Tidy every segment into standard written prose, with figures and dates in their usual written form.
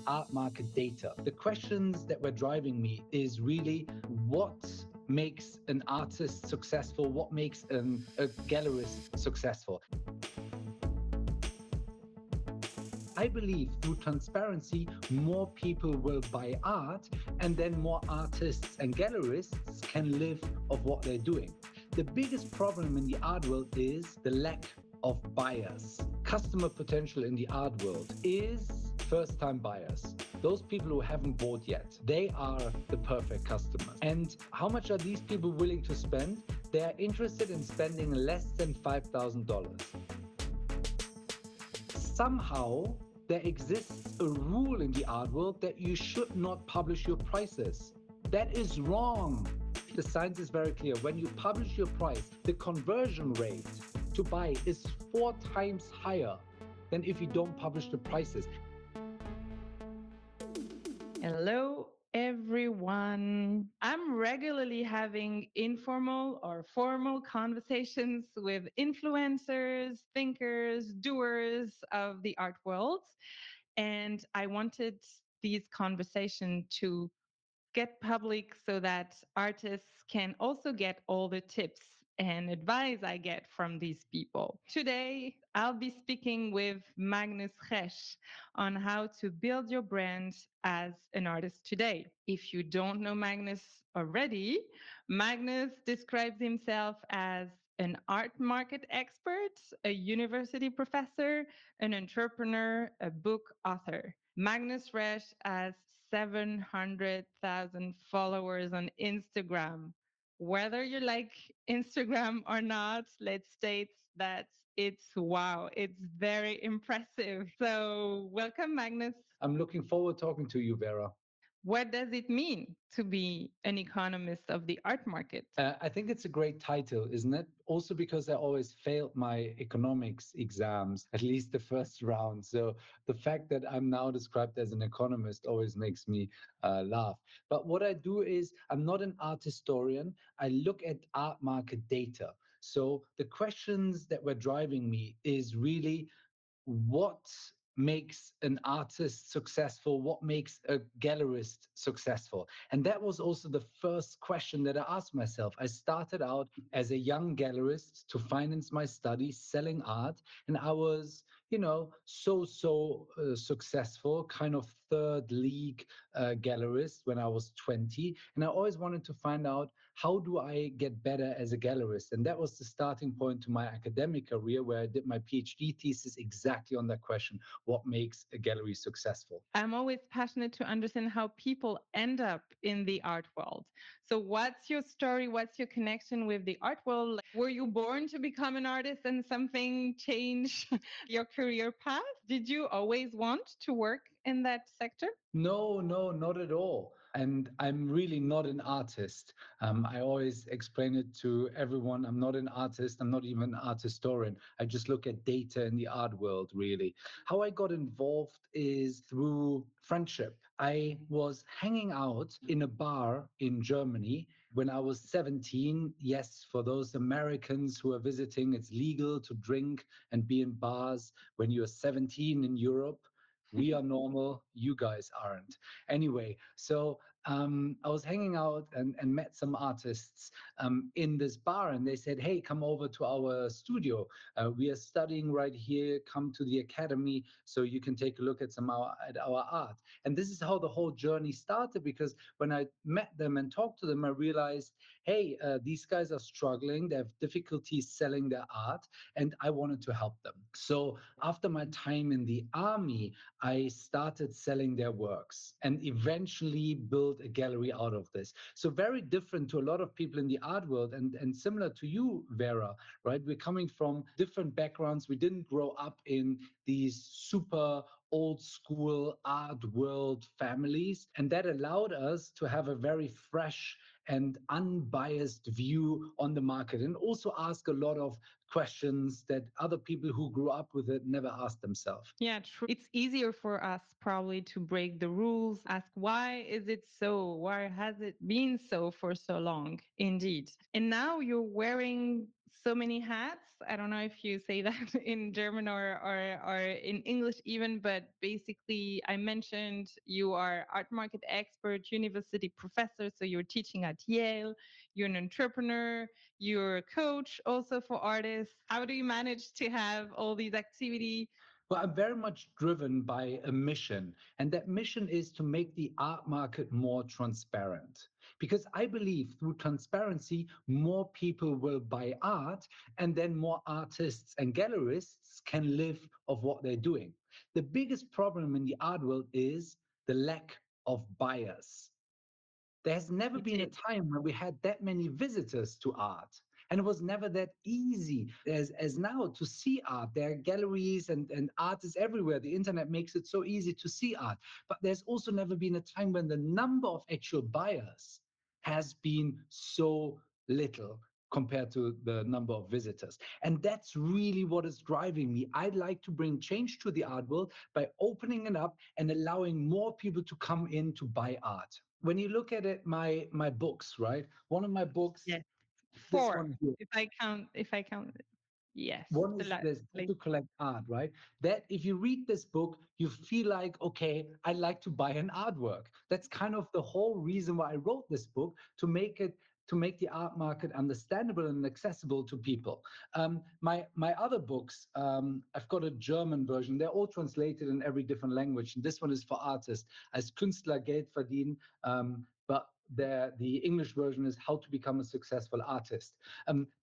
art market data. The questions that were driving me is really what makes an artist successful, what makes a gallerist successful. I believe through transparency, more people will buy art, and then more artists and gallerists can live of what they're doing. The biggest problem in the art world is the lack of buyers. Customer potential in the art world is first-time buyers. Those people who haven't bought yet, they are the perfect customers. And how much are these people willing to spend? They are interested in spending less than $5,000. Somehow, there exists a rule in the art world that you should not publish your prices. That is wrong. The science is very clear. When you publish your price, the conversion rate to buy is 4 times higher than if you don't publish the prices. Hello, everyone. I'm regularly having informal or formal conversations with influencers, thinkers, doers of the art world. And I wanted these conversations to get public so that artists can also get all the tips and advice I get from these people. Today, I'll be speaking with Magnus Resch on how to build your brand as an artist today. If you don't know Magnus already, Magnus describes himself as an art market expert, a university professor, an entrepreneur, a book author. Magnus Resch has 700,000 followers on Instagram. Whether you like Instagram or not, let's state that it's wow. It's very impressive. So welcome, Magnus. I'm looking forward to talking to you, Vera. What does it mean to be an economist of the art market? I think it's a great title, isn't it? Also because I always failed my economics exams, at least the first round. So the fact that I'm now described as an economist always makes me laugh. But what I do is I'm not an art historian. I look at art market data. So the questions that were driving me is really what makes an artist successful, what makes a gallerist successful. And that was also the first question that I asked myself. I started out as a young gallerist to finance my studies selling art, and I was so successful, kind of third league gallerist when I was 20. And I always wanted to find out, how do I get better as a gallerist? And that was the starting point to my academic career, where I did my PhD thesis exactly on that question: what makes a gallery successful? I'm always passionate to understand how people end up in the art world. So what's your story? What's your connection with the art world? Were you born to become an artist and something changed your career path? Did you always want to work in that sector? No, not at all. And I'm really not an artist. I always explain it to everyone. I'm not an artist. I'm not even an art historian. I just look at data in the art world, really. How I got involved is through friendship. I was hanging out in a bar in Germany when I was 17. Yes, for those Americans who are visiting, it's legal to drink and be in bars when you're 17 in Europe. We are normal, you guys aren't. Anyway, so I was hanging out and met some artists in this bar, and they said, hey, come over to our studio. We are studying right here. Come to the academy so you can take a look at our art. And this is how the whole journey started, because when I met them and talked to them, I realized, hey, these guys are struggling. They have difficulties selling their art, and I wanted to help them. So after my time in the army, I started selling their works and eventually built a gallery out of this. So very different to a lot of people in the art world, and similar to you, Vera, right? We're coming from different backgrounds. We didn't grow up in these super old school art world families, and that allowed us to have a very fresh and unbiased view on the market, and also ask a lot of questions that other people who grew up with it never asked themselves. Yeah, true. It's easier for us probably to break the rules, ask why is it so? Why has it been so for so long? Indeed. And now you're wearing so many hats. I don't know if you say that in German or in English even, but basically I mentioned you are art market expert, university professor, so you're teaching at Yale, you're an entrepreneur, you're a coach also for artists. How do you manage to have all these activities? Well, I'm very much driven by a mission, and that mission is to make the art market more transparent. Because I believe through transparency, more people will buy art, and then more artists and gallerists can live of what they're doing. The biggest problem in the art world is the lack of buyers. There's never It been a is. time when we had that many visitors to art. And it was never that easy as now to see art. There are galleries and artists everywhere. The internet makes it so easy to see art. But there's also never been a time when the number of actual buyers has been so little compared to the number of visitors. And that's really what is driving me. I'd like to bring change to the art world by opening it up and allowing more people to come in to buy art. When you look at it, my books, right? One of my books, Yes. this Four. one here, If I count it. Yes. one The is last this How like to Collect Art, right? That if you read this book, you feel like, okay, I'd like to buy an artwork. That's kind of the whole reason why I wrote this book, to make the art market understandable and accessible to people. My other books, I've got a German version. They're all translated in every different language. And this one is for artists. Als Künstler Geld verdienen. But the English version is How to Become a Successful Artist.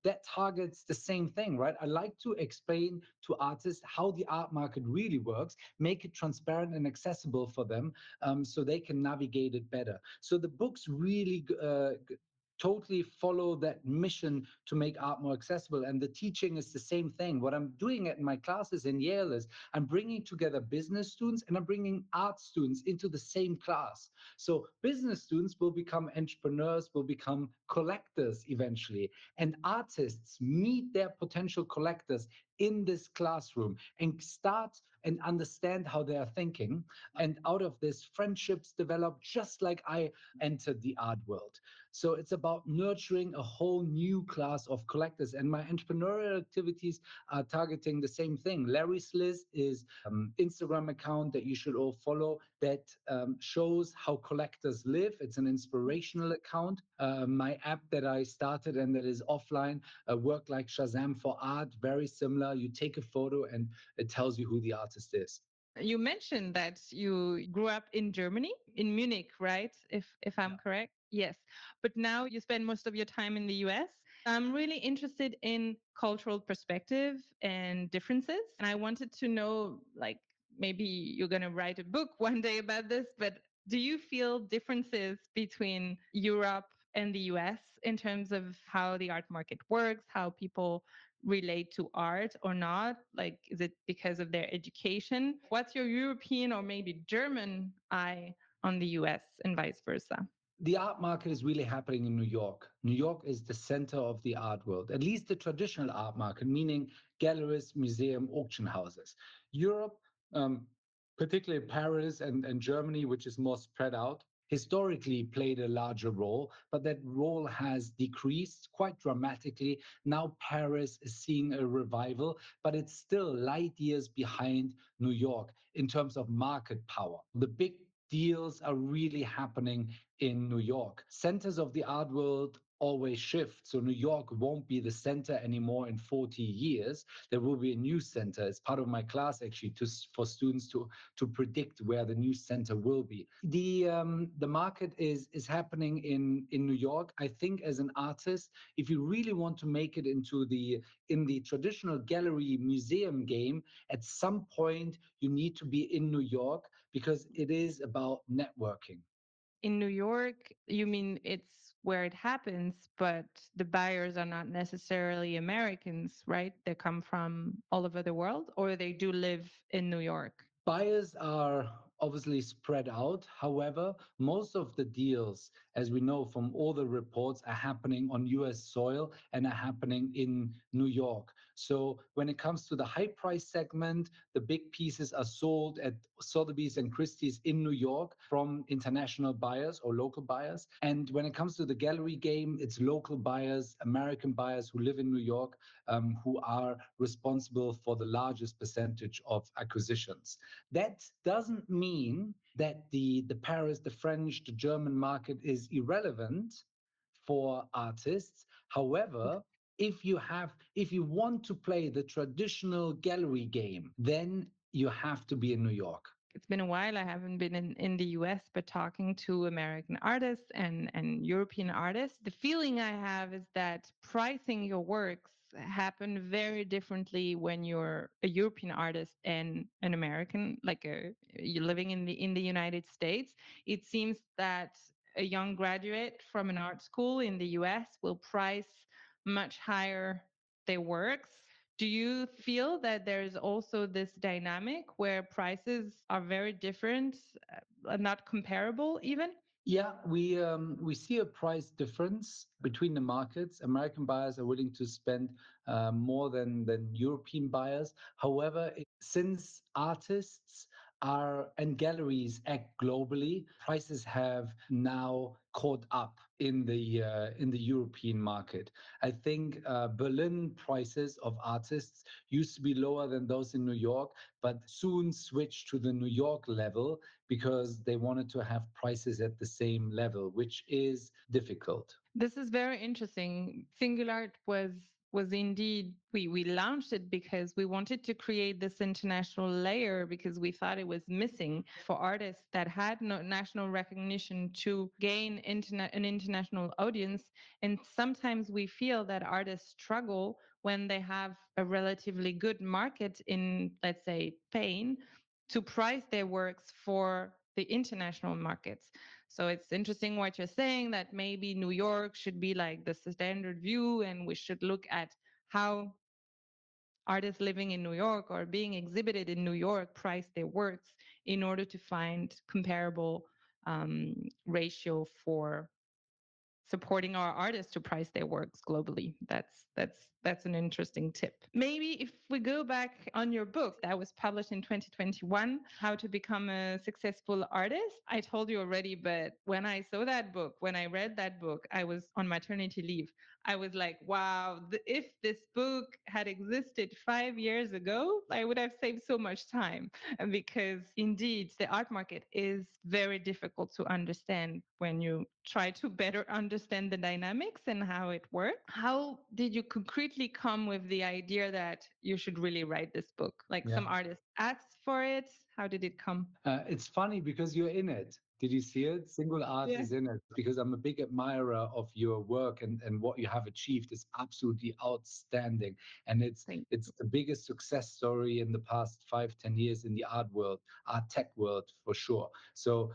That targets the same thing, right? I like to explain to artists how the art market really works, make it transparent and accessible for them, so they can navigate it better. So the books really totally follow that mission to make art more accessible. And the teaching is the same thing. What I'm doing at my classes in Yale is I'm bringing together business students and I'm bringing art students into the same class. So business students will become entrepreneurs, will become collectors eventually. And artists meet their potential collectors in this classroom and start and understand how they are thinking. And out of this, friendships develop just like I entered the art world. So it's about nurturing a whole new class of collectors. And my entrepreneurial activities are targeting the same thing. Larry Sliz is Instagram account that you should all follow that shows how collectors live. It's an inspirational account. My app that I started and that is offline, Work Like Shazam for Art, very similar. You take a photo and it tells you who the artist is. you mentioned that you grew up in Germany, in Munich, right? If I'm correct. Yes. But now you spend most of your time in the US. I'm really interested in cultural perspective and differences. And I wanted to know, like, maybe you're going to write a book one day about this, but do you feel differences between Europe and the US in terms of how the art market works, how people relate to art or not? Like, is it because of their education? What's your European or maybe German eye on the US and vice versa? The art market is really happening in New York. New York is the center of the art world, at least the traditional art market, meaning galleries, museum, auction houses. Europe, um, particularly Paris and Germany, which is more spread out, historically played a larger role, but that role has decreased quite dramatically. Now Paris is seeing a revival, but it's still light years behind New York in terms of market power. The big deals are really happening in New York. Centers of the art world always shift. So New York won't be the center anymore in 40 years. There will be a new center. It's part of my class actually for students to predict where the new center will be. The market is happening in New York. I think as an artist, if you really want to make it in the traditional gallery museum game, at some point you need to be in New York because it is about networking. In New York, you mean it's where it happens, but the buyers are not necessarily Americans, right? They come from all over the world, or they do live in New York. Buyers are obviously spread out. However, most of the deals, as we know from all the reports, are happening on US soil and are happening in New York. So when it comes to the high price segment, the big pieces are sold at Sotheby's and Christie's in New York from international buyers or local buyers. And when it comes to the gallery game, it's local buyers, American buyers who live in New York, who are responsible for the largest percentage of acquisitions. That doesn't mean that the Paris, the French, the German market is irrelevant for artists. However, if you want to play the traditional gallery game, then you have to be in New York. It's been a while. I haven't been in the US, but talking to American artists and European artists, the feeling I have is that pricing your works happen very differently when you're a European artist and an American, you're living in the United States. It seems that a young graduate from an art school in the US will price much higher their works. Do you feel that there's also this dynamic where prices are very different, not comparable even? Yeah, we see a price difference between the markets. American buyers are willing to spend more than European buyers. However, since artists are and galleries act globally, prices have now caught up in the European market. I think Berlin prices of artists used to be lower than those in New York, but soon switched to the New York level because they wanted to have prices at the same level, which is difficult. This is very interesting. Singulart was indeed we launched it because we wanted to create this international layer because we thought it was missing for artists that had no national recognition to gain an international audience. And sometimes we feel that artists struggle when they have a relatively good market in, let's say, Spain, to price their works for the international markets. So it's interesting what you're saying, that maybe New York should be like the standard view, and we should look at how artists living in New York or being exhibited in New York price their works in order to find comparable ratio for supporting our artists to price their works globally. That's an interesting tip. Maybe if we go back on your book that was published in 2021, How to Become a Successful Artist. I told you already, but when I saw that book, when I read that book, I was on maternity leave. I was like, wow, if this book had existed 5 years ago, I would have saved so much time, because indeed the art market is very difficult to understand when you try to better understand the dynamics and how it works. How did you concretely come with the idea that you should really write this book? Like, some artists asked for it. How did it come? It's funny because you're in it. Did you see it? Singulart Yeah. is in it because I'm a big admirer of your work, and what you have achieved is absolutely outstanding. And it's the biggest success story in the past 5-10 years in the art world, art tech world for sure. So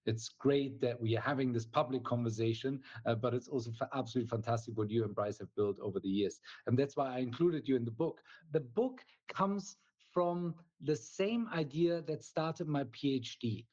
it's great that we are having this public conversation, but it's also absolutely fantastic what you and Bryce have built over the years. And that's why I included you in the book. The book comes from the same idea that started my PhD.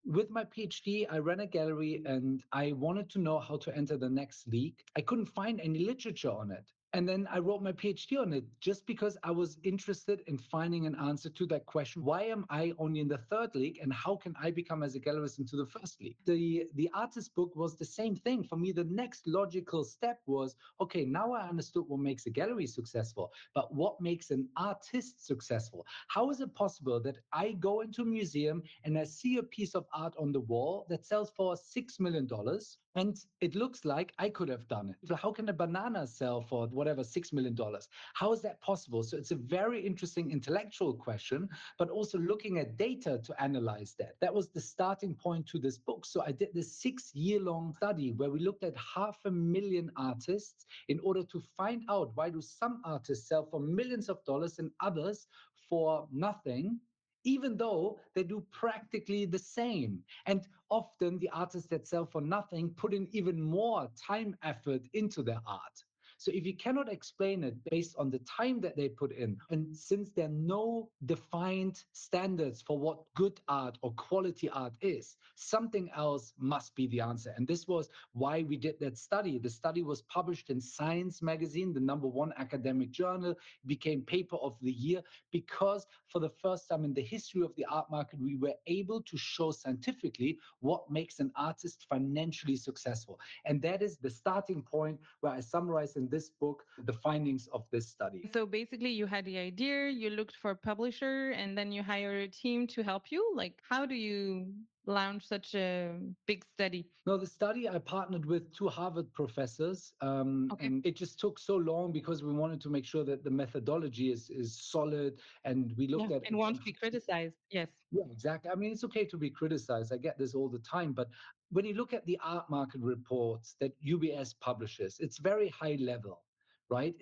With my PhD, I ran a gallery and I wanted to know how to enter the next league. I couldn't find any literature on it. And then I wrote my PhD on it just because I was interested in finding an answer to that question. Why am I only in the third league, and how can I become as a gallerist into the first league? The artist book was the same thing. For me, the next logical step was, okay, now I understood what makes a gallery successful, but what makes an artist successful? How is it possible that I go into a museum and I see a piece of art on the wall that sells for $6 million and it looks like I could have done it? So how can a banana sell for whatever, $6 million? How is that possible? So it's a very interesting intellectual question, but also looking at data to analyze that. That was the starting point to this book. So I did this 6-year-long study where we looked at 500,000 artists in order to find out, why do some artists sell for millions of dollars and others for nothing, even though they do practically the same. And often the artists that sell for nothing put in even more time, effort into their art. So if you cannot explain it based on the time that they put in, and since there are no defined standards for what good art or quality art is, something else must be the answer. And this was why we did that study. The study was published in Science magazine, the #1 academic journal, became paper of the year, because for the first time in the history of the art market, we were able to show scientifically what makes an artist financially successful. And that is the starting point where I summarize in this book the findings of this study. So basically, you had the idea, you looked for a publisher, and then you hired a team to help you. Like, how do you launch such a big study? No, the study, I partnered with 2 Harvard professors, Okay. and it just took so long because we wanted to make sure that the methodology is solid, and we looked Yeah, at and won't be criticized. Yes. yeah, exactly. I mean, it's okay to be criticized. I get this all the time. But when you look at the art market reports that UBS publishes, it's very high level, right?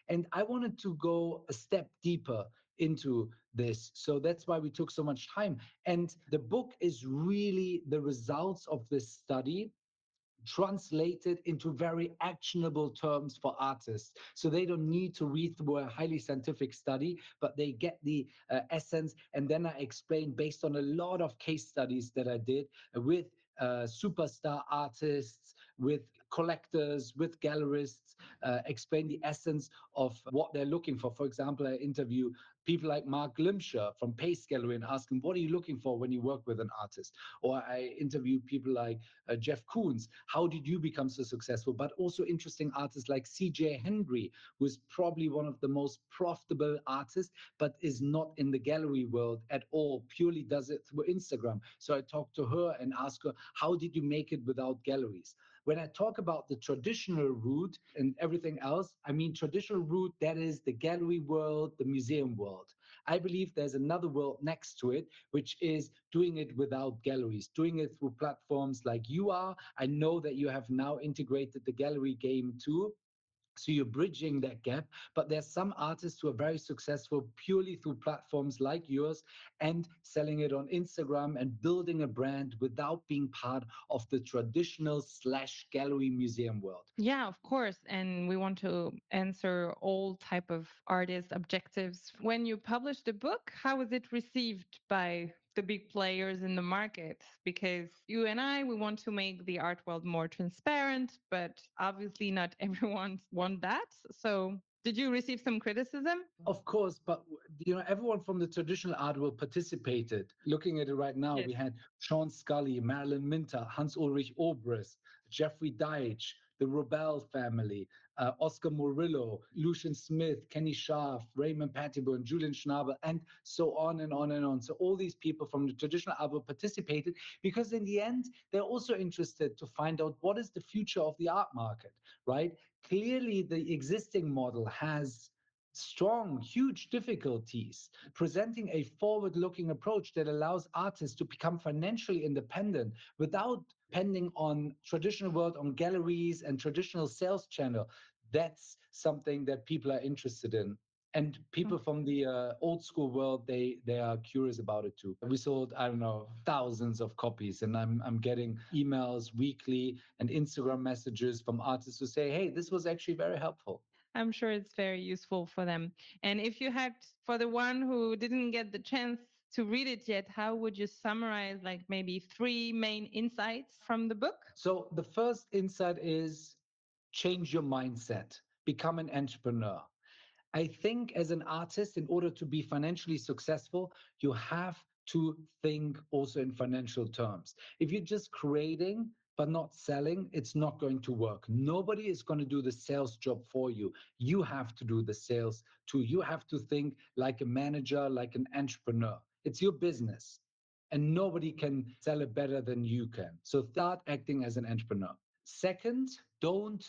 And I wanted to go a step deeper into this. So that's why we took so much time. And the book is really the results of this study translated into very actionable terms for artists. So they don't need to read through a highly scientific study, but they get the essence. And then I explain based on a lot of case studies that I did with superstar artists, with collectors, with gallerists, explain the essence of what they're looking for. For example, I interview people like Mark Glimscher from Pace Gallery and ask him, what are you looking for when you work with an artist? Or I interview people like Jeff Koons. How did you become so successful? But also interesting artists like CJ Henry, who is probably one of the most profitable artists, but is not in the gallery world at all, purely does it through Instagram. So I talked to her and asked her, how did you make it without galleries? When I talk about the traditional route and everything else, I mean traditional route, that is the gallery world, the museum world. I believe there's another world next to it, which is doing it without galleries, doing it through platforms like you are. I know that you have now integrated the gallery game too. So you're bridging that gap. But there's some artists who are very successful purely through platforms like yours and selling it on Instagram and building a brand without being part of the traditional slash gallery museum world. Yeah, of course. And we want to answer all type of artist objectives. When you published the book, how was it received by the big players in the market? Because you and I, we want to make the art world more transparent, but obviously not everyone want that. So did you receive some criticism? Of course, but everyone from the traditional art world participated. Looking at it right now, Yes. we had Sean Scully, Marilyn Minter, Hans-Ulrich Obrist, Jeffrey Deitch, the Robel family, Oscar Murillo, Lucian Smith, Kenny Scharf, Raymond Pettibone, Julian Schnabel, and so on and on and on. So all these people from the traditional art world participated because in the end, they're also interested to find out what is the future of the art market, right? Clearly, the existing model has strong, huge difficulties. Presenting a forward-looking approach that allows artists to become financially independent without depending on traditional world, on galleries and traditional sales channel, that's something that people are interested in. And people from the old school world, they are curious about it too. We sold, I don't know, thousands of copies, and I'm getting emails weekly and Instagram messages from artists who say, "Hey, this was actually very helpful." I'm sure it's very useful for them. And if you had, for the one who didn't get the chance to read it yet, how would you summarize like maybe 3 main insights from the book? So the first insight is change your mindset, become an entrepreneur. I think as an artist, in order to be financially successful, you have to think also in financial terms. If you're just creating but not selling, it's not going to work. Nobody is going to do the sales job for you. You have to do the sales too. You have to think like a manager, like an entrepreneur. It's your business. And nobody can sell it better than you can. So start acting as an entrepreneur. Second, don't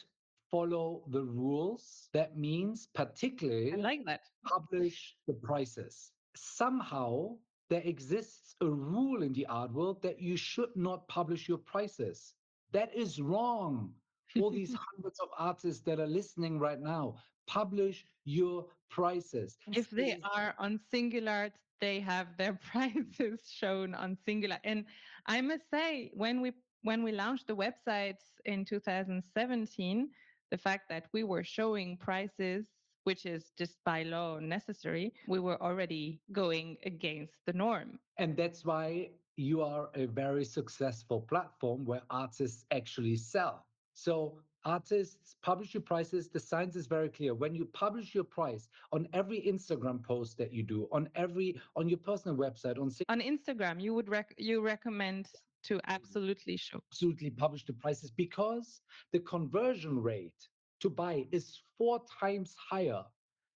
follow the rules. That means I particularly like that. publish the prices. Somehow there exists a rule in the art world that you should not publish your prices. That is wrong. All these hundreds of artists that are listening right now, publish your prices. If It they is are on Singulart, they have their prices shown on Singulart. And I must say, when we launched the website in 2017, the fact that we were showing prices, which is just by law necessary, we were already going against the norm. And that's why you are a very successful platform where artists actually sell. So artists publish your prices. The science is very clear. When you publish your price on every Instagram post that you do, on your personal website, On Instagram, you recommend to absolutely show. absolutely publish the prices, because the conversion rate to buy is 4 times higher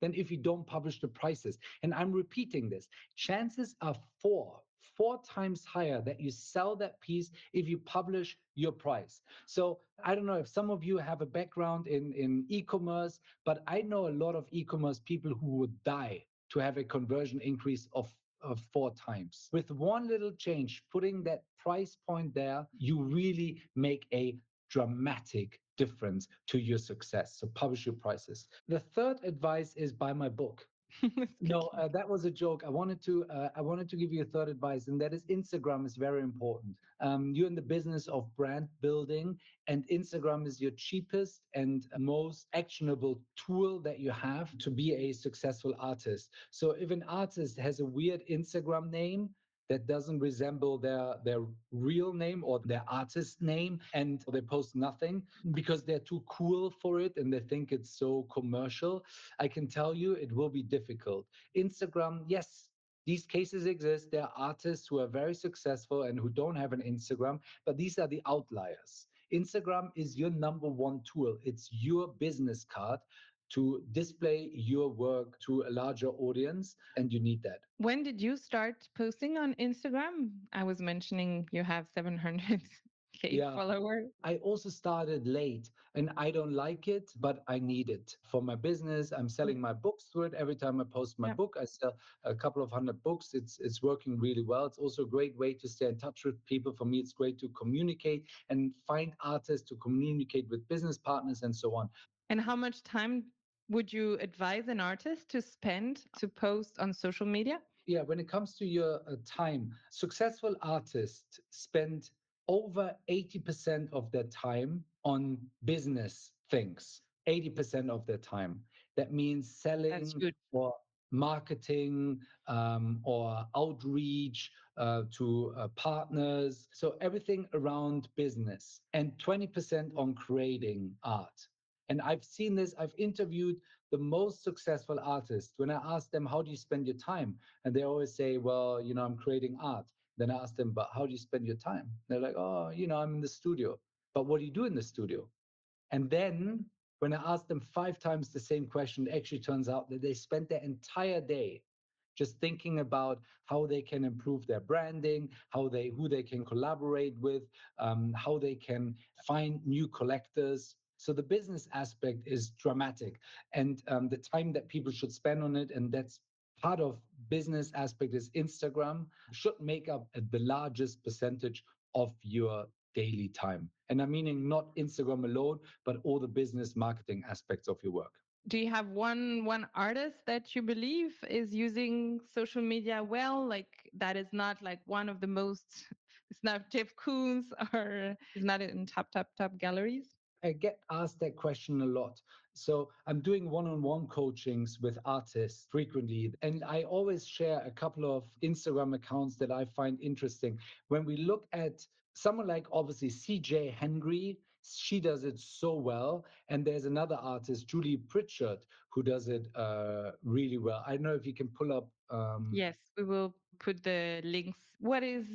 than if you don't publish the prices. And I'm repeating this. Chances are four times higher that you sell that piece if you publish your price. So I don't know if some of you have a background in e-commerce, but I know a lot of e-commerce people who would die to have a conversion increase of 4 times. With one little change, putting that price point there, you really make a dramatic difference to your success. So publish your prices. The third advice is buy my book. No, that was a joke. I wanted to give you a third advice, and that is Instagram is very important. You're in the business of brand building, and Instagram is your cheapest and most actionable tool that you have to be a successful artist. So if an artist has a weird Instagram name that doesn't resemble their real name or their artist name, and they post nothing because they're too cool for it and they think it's so commercial, I can tell you it will be difficult. Instagram, yes, these cases exist. There are artists who are very successful and who don't have an Instagram, but these are the outliers. Instagram is your number one tool. It's your business card to display your work to a larger audience, and you need that. When did you start posting on Instagram? I was mentioning you have 700K Yeah. followers. I also started late and I don't like it, but I need it for my business. I'm selling my books through it. Every time I post my Yeah. book, I sell a couple of hundred books. It's working really well. It's also a great way to stay in touch with people. For me, it's great to communicate and find artists, to communicate with business partners and so on. And how much time would you advise an artist to spend to post on social media? Yeah, when it comes to your time, successful artists spend over 80% of their time on business things. 80% of their time. That means That's selling huge. or marketing, or outreach to partners. So everything around business, and 20% on creating art. And I've seen this, I've interviewed the most successful artists. When I ask them, how do you spend your time? And they always say, well, I'm creating art. Then I ask them, but how do you spend your time? They're like, oh, I'm in the studio. But what do you do in the studio? And then when I asked them 5 times the same question, it actually turns out that they spent their entire day just thinking about how they can improve their branding, who they can collaborate with, how they can find new collectors. So the business aspect is dramatic, and the time that people should spend on it, and that's part of business aspect, is Instagram should make up the largest percentage of your daily time. And I'm meaning not Instagram alone, but all the business marketing aspects of your work. Do you have one artist that you believe is using social media well? Like that is not like one of the most, it's not Jeff Koons or is not in top galleries? I get asked that question a lot. So I'm doing one-on-one coachings with artists frequently, and I always share a couple of Instagram accounts that I find interesting. When we look at someone like obviously CJ Henry, she does it so well. And there's another artist, Julie Pritchard, who does it really well. I don't know if you can pull up. Yes, we will put the links. What is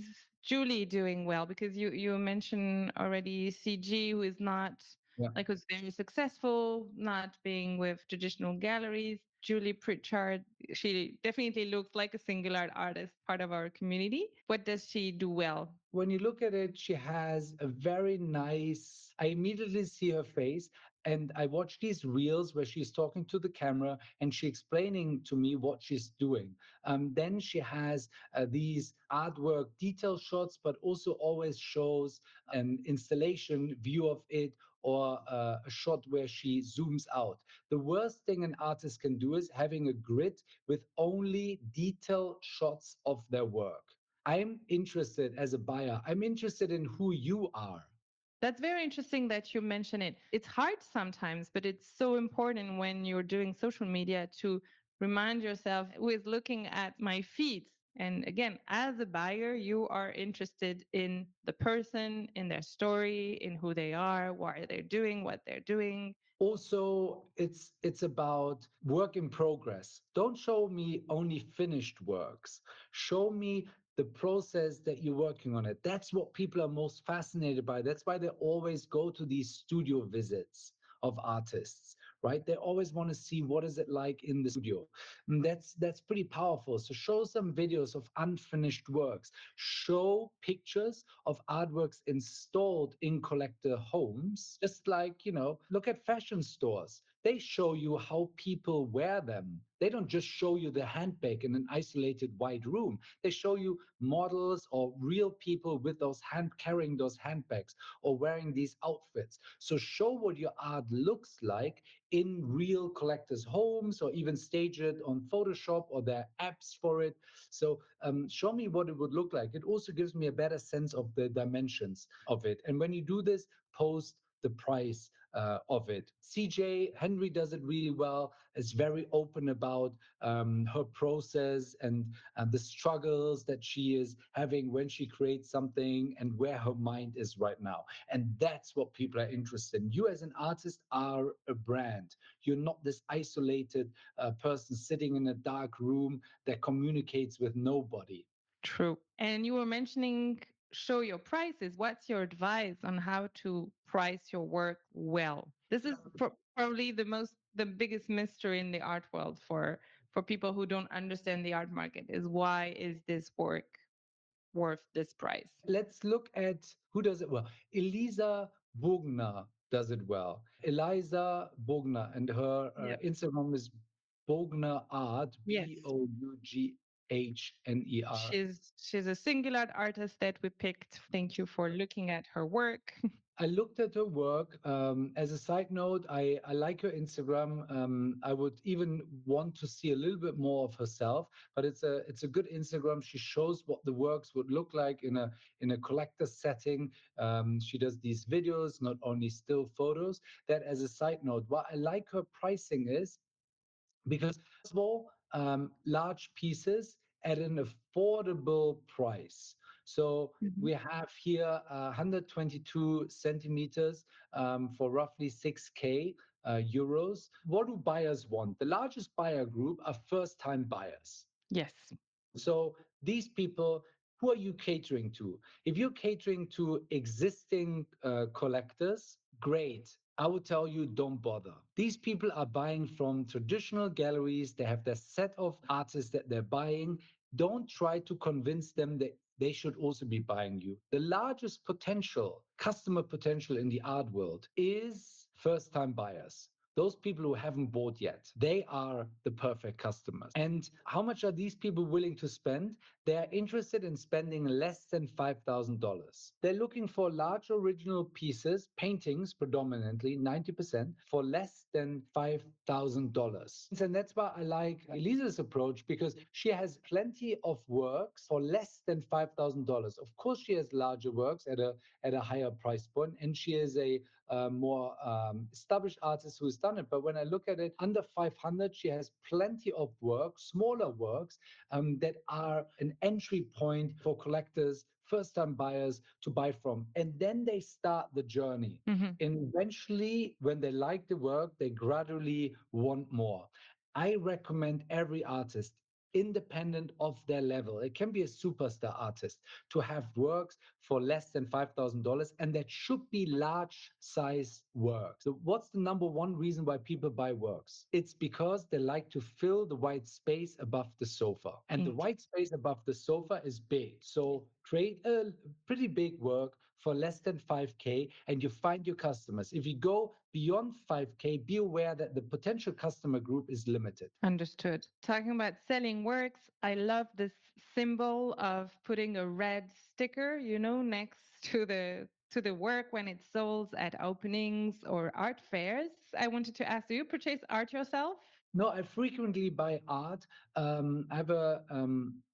Julie doing well? Because you mentioned already CG, who is not Yeah. like who's very successful, not being with traditional galleries. Julie Pritchard, she definitely looks like a Singulart artist, part of our community. What does she do well? When you look at it, she has a very nice, I immediately see her face, and I watch these reels where she's talking to the camera and she explaining to me what she's doing. Then she has these artwork detail shots, but also always shows an installation view of it, or a shot where she zooms out. The worst thing an artist can do is having a grid with only detail shots of their work. I'm interested as a buyer. I'm interested in who you are. That's very interesting that you mention it. It's hard sometimes, but it's so important when you're doing social media to remind yourself with looking at my feeds. And again, as a buyer, you are interested in the person, in their story, in who they are, why they're doing what they're doing. Also, it's about work in progress. Don't show me only finished works. Show me the process that you're working on it. That's what people are most fascinated by. That's why they always go to these studio visits of artists, right? They always want to see what is it like in the studio. And that's pretty powerful. So show some videos of unfinished works. Show pictures of artworks installed in collector homes. Just like, look at fashion stores. They show you how people wear them. They don't just show you the handbag in an isolated white room. They show you models or real people with those carrying those handbags or wearing these outfits. So show what your art looks like in real collectors' homes, or even stage it on Photoshop, or there are apps for it. So show me what it would look like. It also gives me a better sense of the dimensions of it. And when you do this, post the price of it. CJ Henry does it really well. Is very open about her process and the struggles that she is having when she creates something and where her mind is right now. And that's what people are interested in. You as an artist are a brand. You're not this isolated person sitting in a dark room that communicates with nobody. True. And you were mentioning show your prices. What's your advice on how to price your work well? This is probably the biggest mystery in the art world for people who don't understand the art market is why is this work worth this price? Let's look at who does it well. Elisa Bogner does it well. Eliza Bogner, and her Yeah. Instagram is Bogner Art, Yes. Boughner. She's a Singulart artist that we picked. Thank you for looking at her work. I looked at her work. As a side note, I like her Instagram. I would even want to see a little bit more of herself, but it's a good Instagram. She shows what the works would look like in a collector setting. She does these videos, not only still photos. That, as a side note, what I like her pricing is, because first of all, large pieces at an affordable price. So Mhm. we have here 122 centimeters for roughly 6K euros. What do buyers want? The largest buyer group are first-time buyers. Yes. So these people, who are you catering to? If you're catering to existing collectors, great. I would tell you, don't bother. These people are buying from traditional galleries. They have their set of artists that they're buying. Don't try to convince them that they should also be buying you. The largest customer potential in the art world is first-time buyers. Those people who haven't bought yet, they are the perfect customers. And how much are these people willing to spend? They're interested in spending less than $5,000. They're looking for large original pieces, paintings predominantly, 90%, for less than $5,000. And that's why I like Elisa's approach, because she has plenty of works for less than $5,000. Of course, she has larger works at a higher price point, and she is a more established artist who has done it. But when I look at it, under 500, she has plenty of work, smaller works, that are an entry point for collectors, first-time buyers to buy from. And then they start the journey. Mhm. And eventually, when they like the work, they gradually want more. I recommend every artist, independent of their level, it can be a superstar artist, to have works for less than $5,000, and that should be large size work. So what's the number one reason why people buy works? It's because they like to fill the white space above the sofa, and the white space above the sofa is big. So create a pretty big work for less than 5K, and you find your customers. If you go beyond 5K, be aware that the potential customer group is limited. Understood. Talking about selling works, I love this symbol of putting a red sticker, next to the work when it's sold at openings or art fairs. I wanted to ask, do you purchase art yourself? No, I frequently buy art. I have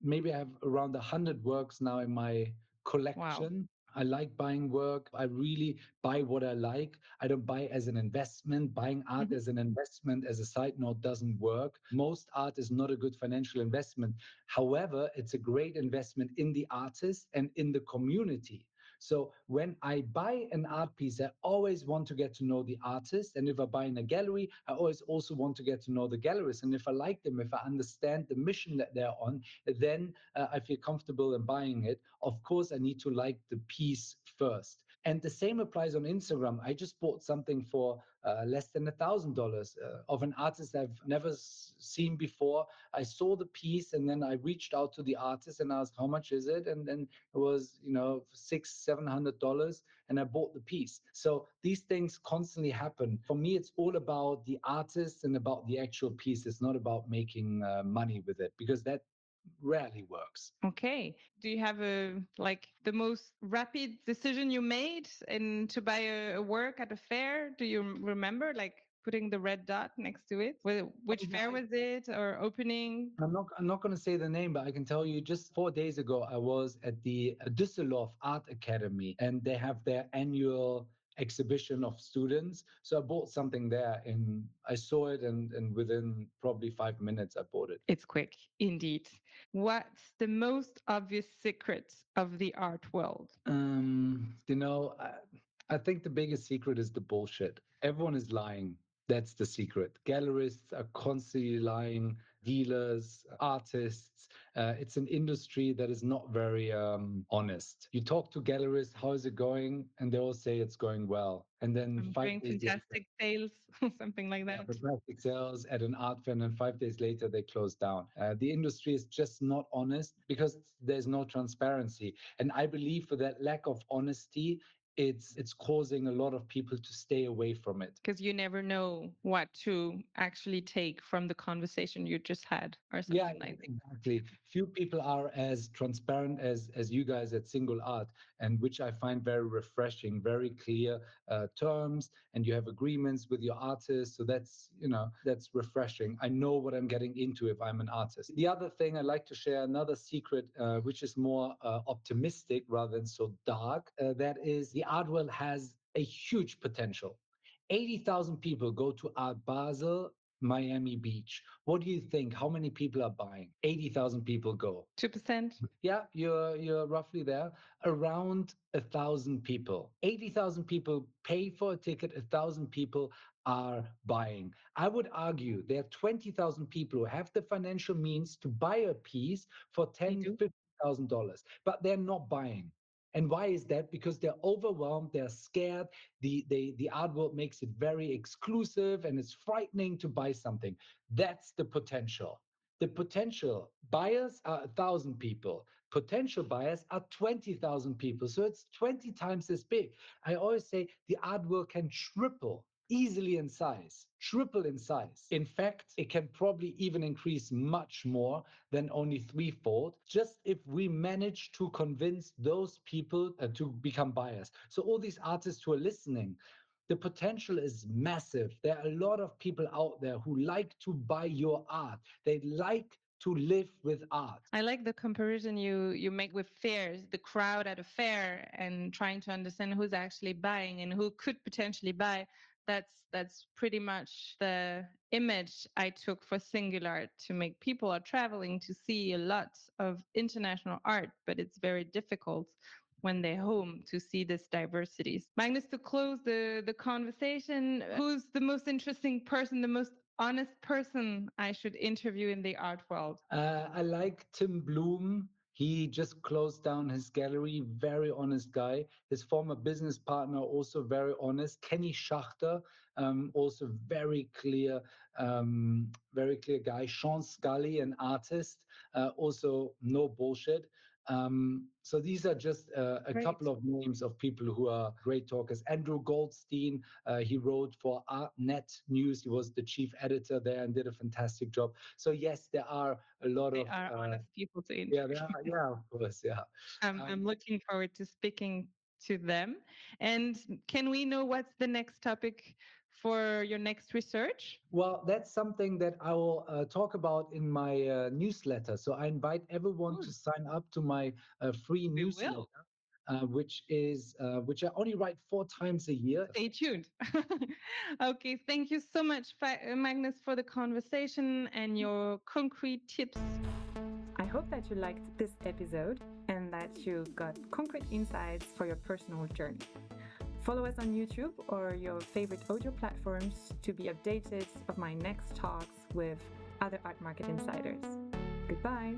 maybe I have around 100 works now in my Wow. collection. I like buying work. I really buy what I like. I don't buy as an investment. Buying art Mhm. as an investment, as a side note, doesn't work. Most art is not a good financial investment. However, it's a great investment in the artist and in the community. So when I buy an art piece, I always want to get to know the artist. And if I buy in a gallery, I always also want to get to know the gallerist. And if I like them, if I understand the mission that they're on, then I feel comfortable in buying it. Of course, I need to like the piece first. And the same applies on Instagram. I just bought something for less than $1,000 of an artist I've never seen before. I saw the piece and then I reached out to the artist and asked, how much is it? And then it was, $600-700, and I bought the piece. So these things constantly happen. For me, it's all about the artist and about the actual piece. It's not about making money with it, because that rarely works. Okay. Do you have the most rapid decision you made in to buy a work at a fair? Do you remember putting the red dot next to it? Which Yeah, fair was it, or opening? I'm not going to say the name, but I can tell you just 4 days ago, I was at the Düsseldorf Art Academy, and they have their annual exhibition of students. So I bought something there, and I saw it, and within probably 5 minutes, I bought it. It's quick, indeed. What's the most obvious secret of the art world? I think the biggest secret is the bullshit. Everyone is lying. That's the secret. Gallerists are constantly lying, dealers, artists. It's an industry that is not very honest. You talk to gallerists, how is it going? And they all say it's going well. And then I'm five doing days later, fantastic sales, something like yeah, that. for plastic sales at an art fair, and 5 days later they close down. The industry is just not honest because there's no transparency. And I believe for that lack of honesty, it's causing a lot of people to stay away from it. Because you never know what to actually take from the conversation you just had, or Yeah, something like that. exactly. Few people are as transparent as you guys at Singulart, and which I find very refreshing. Very clear terms, and you have agreements with your artists. So that's refreshing. I know what I'm getting into if I'm an artist. The other thing I like to share, another secret, which is more optimistic rather than so dark. That is, the art world has a huge potential. 80,000 people go to Art Basel, Miami Beach. What do you think? How many people are buying? 80,000 people go. 2%? Yeah, you're roughly there. Around 1,000 people. 80,000 people pay for a ticket. 1,000 people are buying. I would argue there are 20,000 people who have the financial means to buy a piece for They ten, do. $50,000, but they're not buying. And why is that? Because they're overwhelmed, they're scared. The art world makes it very exclusive, and it's frightening to buy something. That's the potential. The potential buyers are 1,000 people. Potential buyers are 20,000 people. So it's 20 times as big. I always say the art world can triple easily in size, triple in size. In fact, it can probably even increase much more than only threefold, just if we manage to convince those people to become buyers. So all these artists who are listening, the potential is massive. There are a lot of people out there who like to buy your art. They like to live with art. I like the comparison you make with fairs, the crowd at a fair, and trying to understand who's actually buying and who could potentially buy. That's pretty much the image I took for Singulart, to make people are traveling to see a lot of international art, but it's very difficult when they're home to see this diversities. Magnus, to close the conversation, who's the most interesting person, the most honest person I should interview in the art world? I like Tim Bloom. He just closed down his gallery. Very honest guy. His former business partner, also very honest. Kenny Schachter, also very clear guy. Sean Scully, an artist, also no bullshit. So these are just a Great. couple of names of people who are great talkers. Andrew Goldstein, he wrote for ArtNet News. He was the chief editor there and did a fantastic job. So yes, there are a lot They of are honest people to yeah, there interview. are, yeah, of course, yeah. I'm Um, looking forward to speaking to them. And can we know what's the next topic for your next research? well, that's something that I will talk about in my newsletter. So I invite everyone Oh, to sign up to my free we will. newsletter. which I only write 4 times a year. Stay tuned. Okay, thank you so much, Magnus, for the conversation and your concrete tips. I hope that you liked this episode and that you got concrete insights for your personal journey. Follow us on YouTube or your favorite audio platforms to be updated of my next talks with other art market insiders. Goodbye.